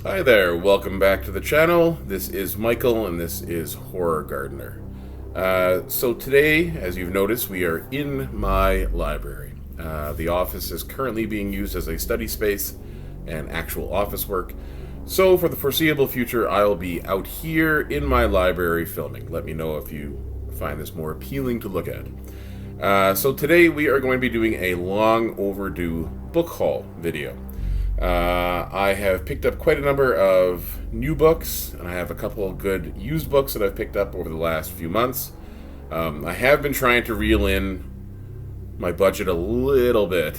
Hi there, welcome back to the channel. This is Michael and this is Horror Gardener. So today, as you've noticed, we are in my library. The office is currently being used as a study space and actual office work. So for the foreseeable future, I'll be out here in my library filming. Let me know if you find this more appealing to look at. So today we are going to be doing a long overdue book haul video. I have picked up quite a number of new books, and I have a couple of good used books that I've picked up over the last few months. I have been trying to reel in my budget a little bit,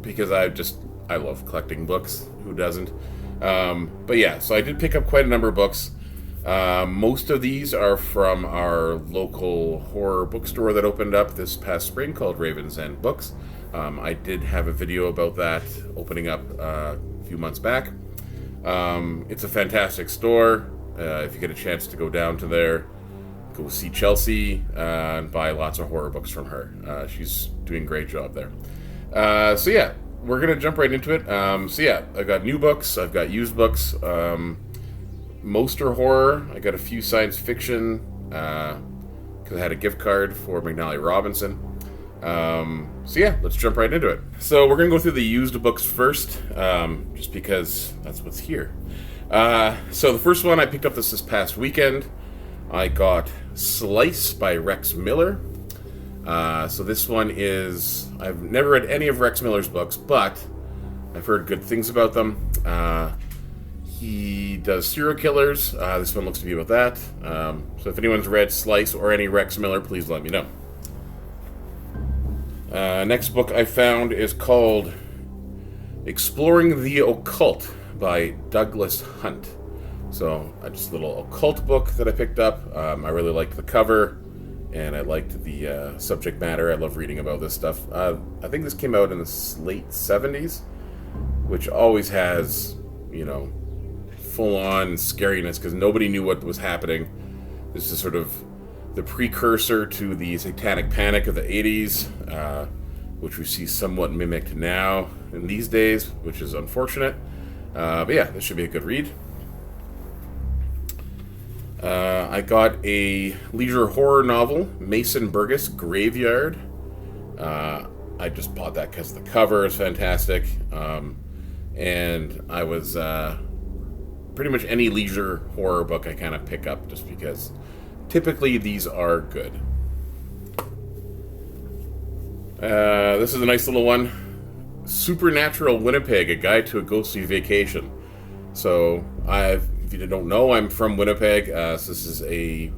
because I love collecting books. Who doesn't? But yeah, so I did pick up quite a number of books. Most of these are from our local horror bookstore that opened up this past spring called Ravens End Books. I did have a video about that opening up a few months back. It's a fantastic store. If you get a chance to go down to there, go see Chelsea and buy lots of horror books from her. She's doing a great job there. So yeah, we're going to jump right into it. So yeah, I've got new books, I've got used books. Most are horror. I got a few science fiction because I had a gift card for McNally Robinson. So yeah, let's jump right into it. So we're gonna go through the used books first, just because that's what's here. So the first one I picked up this past weekend. I got Slice by Rex Miller. So this one is, I've never read any of Rex Miller's books, but I've heard good things about them. He does serial killers. This one looks to be about that. So if anyone's read Slice or any Rex Miller, please let me know. Next book I found is called Exploring the Occult by Douglas Hunt. So just a little occult book that I picked up. I really liked the cover, and I liked the subject matter. I love reading about this stuff. I think this came out in the late 70s, which always has, full-on scariness because nobody knew what was happening. This is sort of the precursor to the Satanic Panic of the 80s, which we see somewhat mimicked now in these days, which is unfortunate. But yeah, this should be a good read. I got a leisure horror novel, Mason Burgess Graveyard. I just bought that because the cover is fantastic. And I was pretty much any leisure horror book I kind of pick up just because typically these are good. This is a nice little one. Supernatural Winnipeg, A Guide to a Ghostly Vacation. So, if you don't know, I'm from Winnipeg. So this is a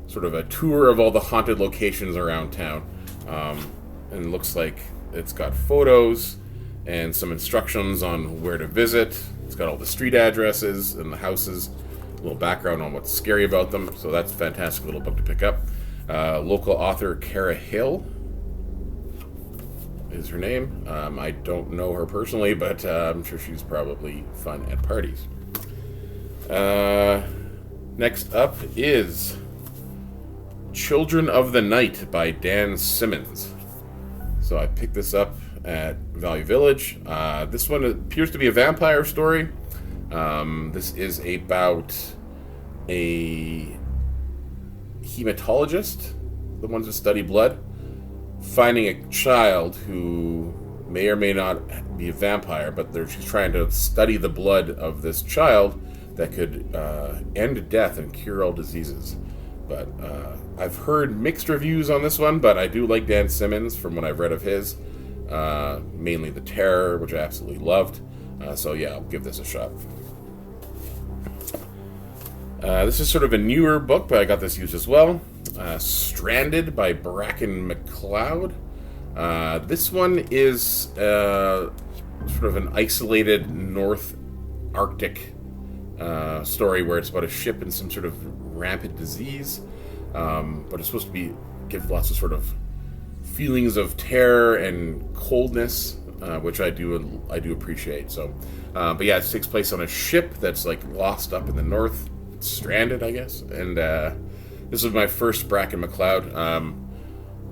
sort of a tour of all the haunted locations around town. And it looks like it's got photos and some instructions on where to visit. It's got all the street addresses and the houses, a little background on what's scary about them. So that's a fantastic little book to pick up. Local author Kara Hill is her name. I don't know her personally, but I'm sure she's probably fun at parties. Next up is Children of the Night by Dan Simmons. So I picked this up at Value Village. This one appears to be a vampire story. This is about a hematologist, the ones that study blood, finding a child who may or may not be a vampire, but she's trying to study the blood of this child that could end death and cure all diseases. But I've heard mixed reviews on this one, but I do like Dan Simmons from what I've read of his. Mainly The Terror, which I absolutely loved. So yeah, I'll give this a shot. This is sort of a newer book, but I got this used as well. Stranded by Bracken McLeod. This one is sort of an isolated North Arctic story where it's about a ship and some sort of rampant disease. But it's supposed to give lots of sort of feelings of terror and coldness, which I do appreciate. So, but yeah, it takes place on a ship that's like lost up in the north, it's stranded, I guess. And this was my first Bracken McLeod.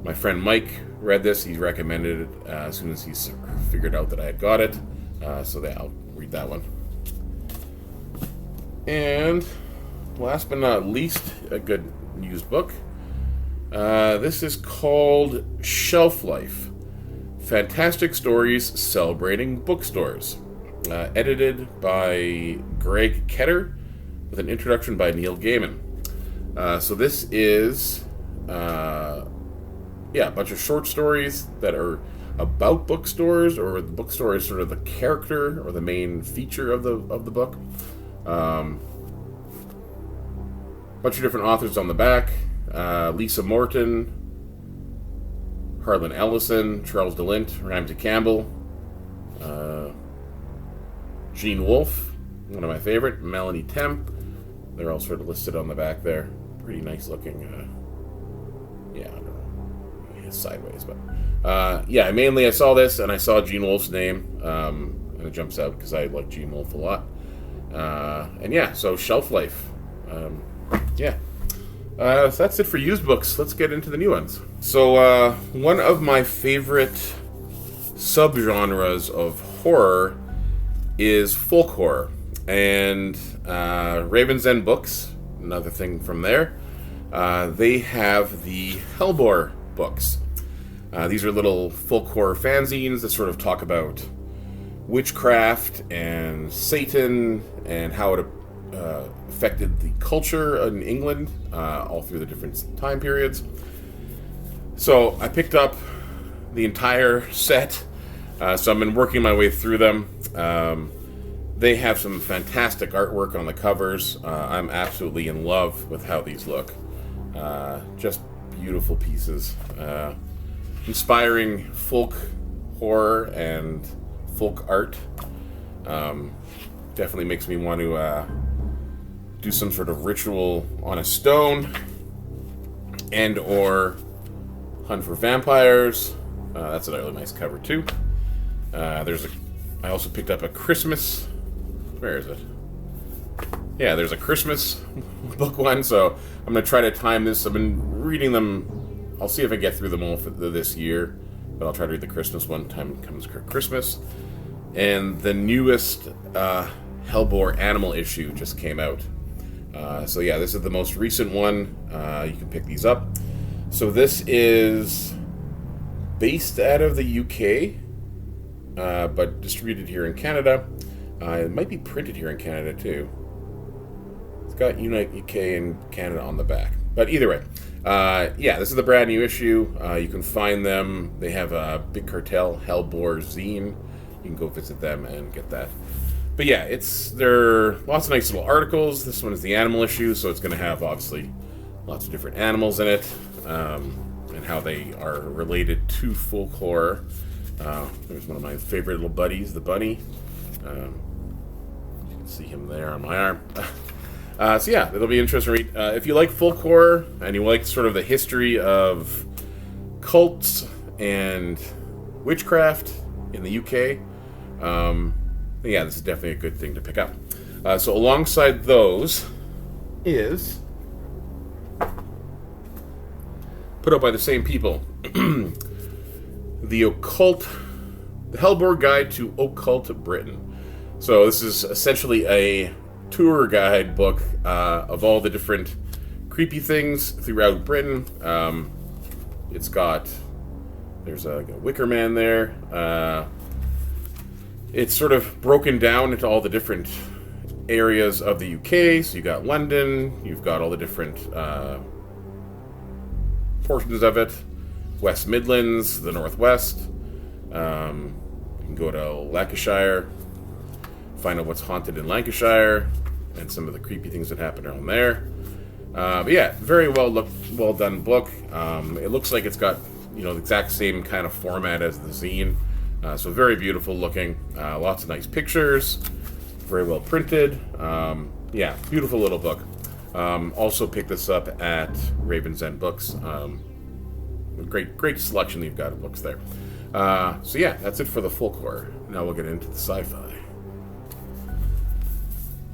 My friend Mike read this. He recommended it as soon as he figured out that I had got it. So I'll read that one. And last but not least, a good used book. This is called Shelf Life: Fantastic Stories Celebrating Bookstores. Edited by Greg Ketter, with an introduction by Neil Gaiman. So this is, a bunch of short stories that are about bookstores, or the bookstore is sort of the character or the main feature of the book. Bunch of different authors on the back: Lisa Morton, Harlan Ellison, Charles DeLint, Ramsey Campbell, Gene Wolfe, one of my favorite, Melanie Temp. They're all sort of listed on the back there. Pretty nice looking. I don't know, sideways, but mainly I saw this and I saw Gene Wolfe's name, and it jumps out because I like Gene Wolfe a lot. So Shelf Life. So that's it for used books. Let's get into the new ones. So one of my favorite subgenres of horror is folk horror, and Raven's End Books, another thing from there, they have the Hellbore books. These are little folk horror fanzines that sort of talk about witchcraft and Satan and how it affected the culture in England all through the different time periods. So I picked up the entire set, so I've been working my way through them. They have some fantastic artwork on the covers. I'm absolutely in love with how these look. Just beautiful pieces. Inspiring folk horror and folk art. Definitely makes me want to do some sort of ritual on a stone and or hunt for vampires. That's a really nice cover too. I also picked up a Christmas. Where is it? Yeah, there's a Christmas book one, so I'm going to try to time this. I've been reading them. I'll see if I get through them all for this year, but I'll try to read the Christmas one time it comes Christmas. And the newest Hellbore Animal issue just came out. This is the most recent one. You can pick these up. So this is based out of the UK, but distributed here in Canada. It might be printed here in Canada too. It's got Unite UK and Canada on the back. But either way, this is the brand new issue. You can find them. They have a Big Cartel Hellbore zine. You can go visit them and get that. But yeah, there are lots of nice little articles. This one is the animal issue, so it's going to have obviously lots of different animals in it, and how they are related to folklore. There's one of my favorite little buddies, the bunny. You can see him there on my arm. It'll be interesting to read. If you like folk horror and you like sort of the history of cults and witchcraft in the UK, this is definitely a good thing to pick up. So alongside those is put out by the same people, the Hellbore Guide to Occult Britain. So this is essentially a tour guide book of all the different creepy things throughout Britain. There's a Wicker Man there. It's sort of broken down into all the different areas of the UK. So you got London, you've got all the different portions of it, West Midlands, the Northwest. You can go to Lancashire, find out what's haunted in Lancashire, and some of the creepy things that happen around there. Very well done book. It looks like it's got the exact same kind of format as the zine. So very beautiful looking. Lots of nice pictures. Very well printed. Beautiful little book. Also picked this up at Raven's End Books. Great selection you've got of books there. That's it for the folk horror. Now we'll get into the sci-fi.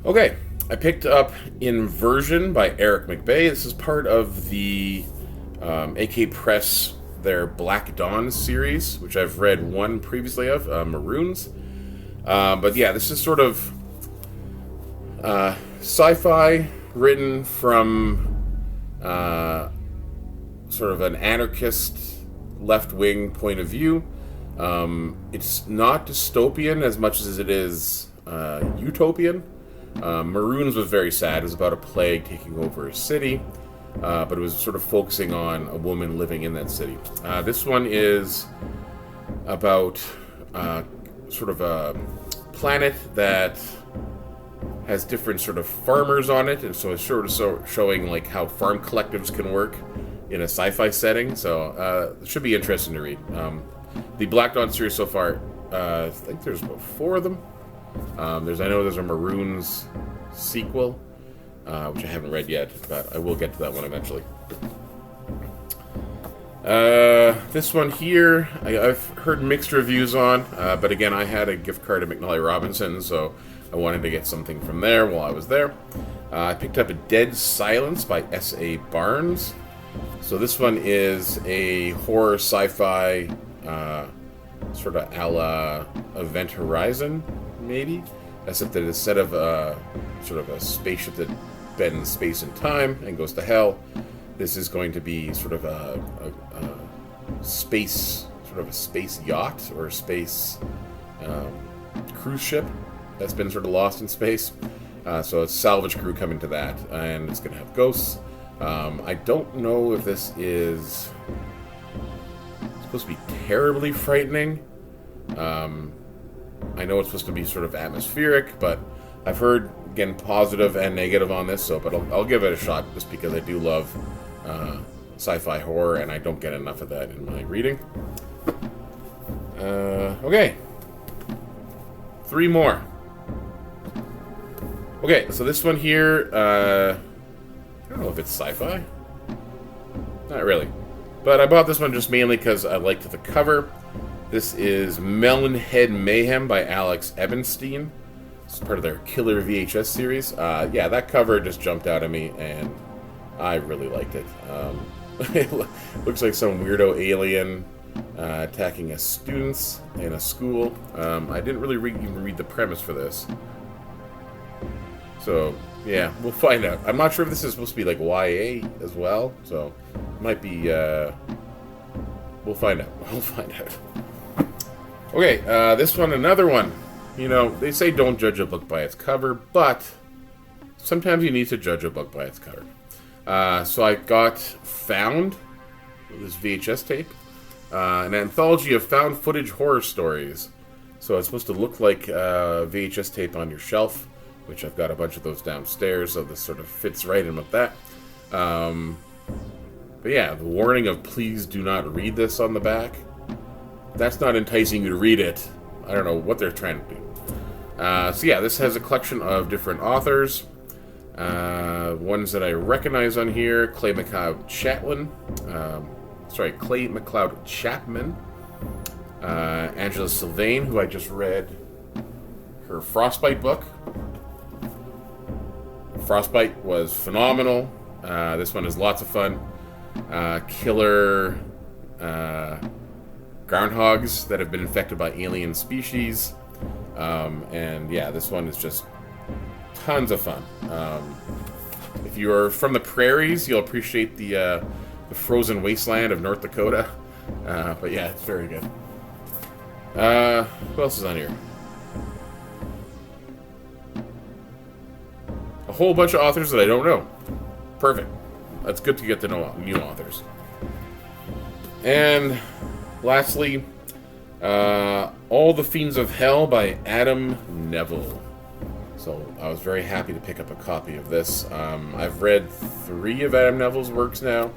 Okay, I picked up Inversion by Eric McBay. This is part of the AK Press, their Black Dawn series, which I've read one previously of, Maroons. This is sort of sci-fi written from sort of an anarchist left-wing point of view. It's not dystopian as much as it is utopian. Maroons was very sad. It was about a plague taking over a city, but it was sort of focusing on a woman living in that city. This one is about sort of a planet that has different sort of farmers on it, and so it's sort of showing like how farm collectives can work in a sci-fi setting. So it should be interesting to read. The Black Dawn series so far, I think there's about 4 of them. I know there's a Maroons sequel, which I haven't read yet, but I will get to that one eventually. This one here, I've heard mixed reviews on, but again, I had a gift card at McNally Robinson, so I wanted to get something from there while I was there. I picked up A Dead Silence by S.A. Barnes. So this one is a horror sci-fi, sort of a la Event Horizon, maybe, except that instead of sort of a spaceship that bends space and time and goes to hell, this is going to be sort of a space yacht or a space cruise ship that's been sort of lost in space. So a salvage crew coming to that, and it's going to have ghosts. I don't know if this is supposed to be terribly frightening. I know it's supposed to be sort of atmospheric, but I've heard, again, positive and negative on this, but I'll give it a shot just because I do love sci-fi horror, and I don't get enough of that in my reading. Okay. 3 more. Okay, so this one here, I don't know if it's sci-fi. Not really. But I bought this one just mainly because I liked the cover. This is Melonhead Mayhem by Alex Ebenstein. It's part of their Killer VHS series. Yeah, that cover just jumped out at me, and I really liked it. It looks like some weirdo alien attacking students in a school. I didn't really even read the premise for this. So, yeah, we'll find out. I'm not sure if this is supposed to be like YA as well, so it might be, we'll find out. We'll find out. Okay, this one, another one. You know, they say don't judge a book by its cover, but sometimes you need to judge a book by its cover. So I got Found, this VHS tape, an anthology of found footage horror stories. So it's supposed to look like a VHS tape on your shelf, which I've got a bunch of those downstairs, so this sort of fits right in with that. But yeah, the warning of please do not read this on the back, that's not enticing you to read it. I don't know what they're trying to do. So yeah, this has a collection of different authors. Ones that I recognize on here: Clay McLeod Chapman, Angela Sylvain, who I just read her Frostbite book. Frostbite was phenomenal. This one is lots of fun. Killer groundhogs that have been infected by alien species. And yeah, this one is just tons of fun. If you're from the prairies, you'll appreciate the frozen wasteland of North Dakota. But yeah, it's very good. Who else is on here? A whole bunch of authors that I don't know. Perfect. That's good to get to know new authors. And lastly, All the Fiends of Hell by Adam Neville. So I was very happy to pick up a copy of this. I've read 3 of Adam Neville's works now,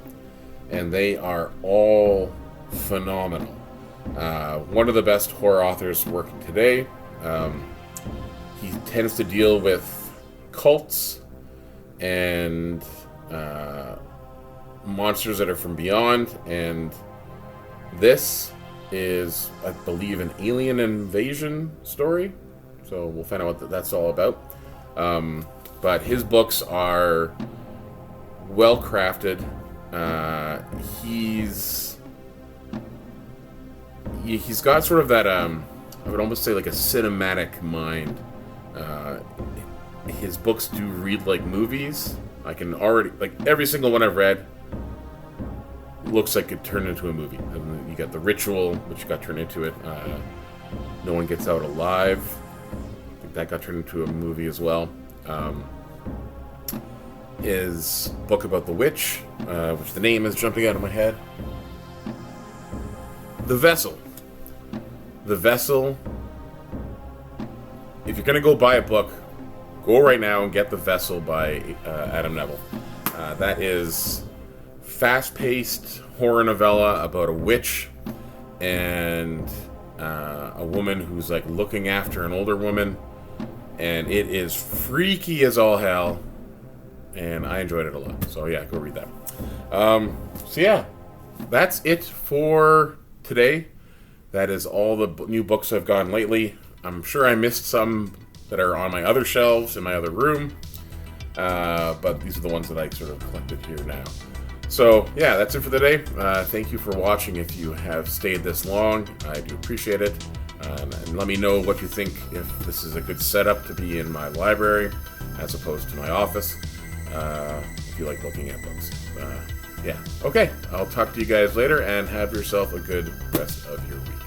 and they are all phenomenal. One of the best horror authors working today. He tends to deal with cults and monsters that are from beyond, and this is, I believe, an alien invasion story. So we'll find out what that's all about. But his books are well crafted. He's got sort of that I would almost say like a cinematic mind. his books do read like movies. I can already, like, every single one I've read looks like it turned into a movie. And you got The Ritual, which got turned into it. No One Gets Out Alive. I think that got turned into a movie as well. His book about the witch, which the name is jumping out of my head. The Vessel. The Vessel. If you're going to go buy a book, go right now and get The Vessel by Adam Neville. That is fast-paced horror novella about a witch and a woman who's like looking after an older woman, and it is freaky as all hell, and I enjoyed it a lot. So yeah, go read that. So yeah, that's it for today. That is all the new books I've gotten lately. I'm sure I missed some that are on my other shelves in my other room, but these are the ones that I sort of collected here now. So yeah, that's it for the day. Thank you for watching. If you have stayed this long, I do appreciate it. And let me know what you think, if this is a good setup to be in my library as opposed to my office, if you like looking at books. Yeah, okay, I'll talk to you guys later, and have yourself a good rest of your week.